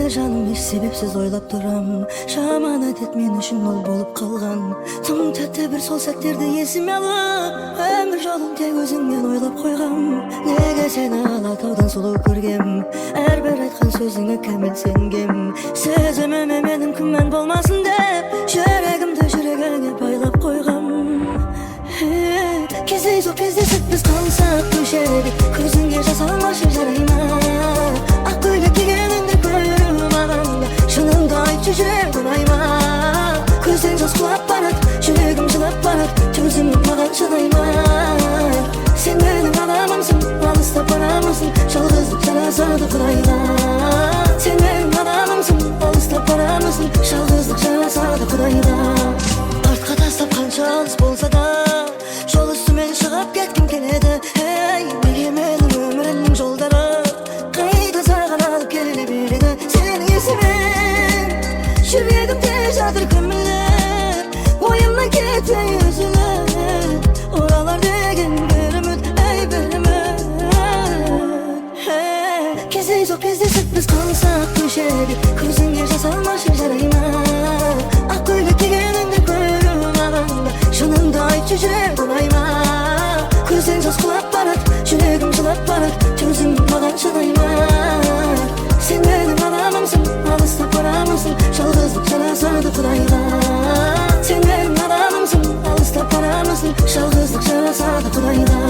seni canım hiç sebepsiz oylap duram. Şaman adet men üçün ol bolup kalgan. Tüm tete bir sol settirdi esime alıp, ömür jolun tek özüңmen oylap koygam. Nege seni Alataudan sulu көргем, her bir aytkan sözüңe kamil sengem. Sözümüme menim күмән bolmasın dep, жүрегimди жүрегиңе байлап koygam. Кездейсоқ кездесіп біз қалсақ көшеде, көзіңе жас алмашы жарайма. Ақ көйлек кигеніңді көріп маған, шыныңды айтшы жүрек ұнайма. Көзің жас құлап барат, жүрегім жылап барат, төзімім маған шыдаймай. Сен менің адамымсың, алыстап барамысың, жалғыздық жарасады құдайға. Сен менің адамымсың, алыстап барамысың, жалғыздық жарасады құдайға. Артқа тастап қанша алыс болса да, жол үстімен шығып кеткім келеді. Ей, неге менің өмірімнің жолдары қайда саған алып келе береді. Сенің есімен жүрегімде жатыр көміліп, ойымнан кетпей үзіліп, оралар деген бір үміт, ей бір үміт. Кездейсоқ кездесіп біз қалсақ көшеде, көзіңе жас алмашы жарайма. Ақ көйлек кигеніңді көріп маған, шыныңды айтшы жүрек ұнайма. Көзің жас құлап барат, жүрегім жылап барат, төзім маған шыдайма. Сен менің адамымсың, алыстап барамысың, жалғыздық жарасады құдайға. Сен менің адамымсың, алыстап барамысың, жалғыздық жарасады құдайға.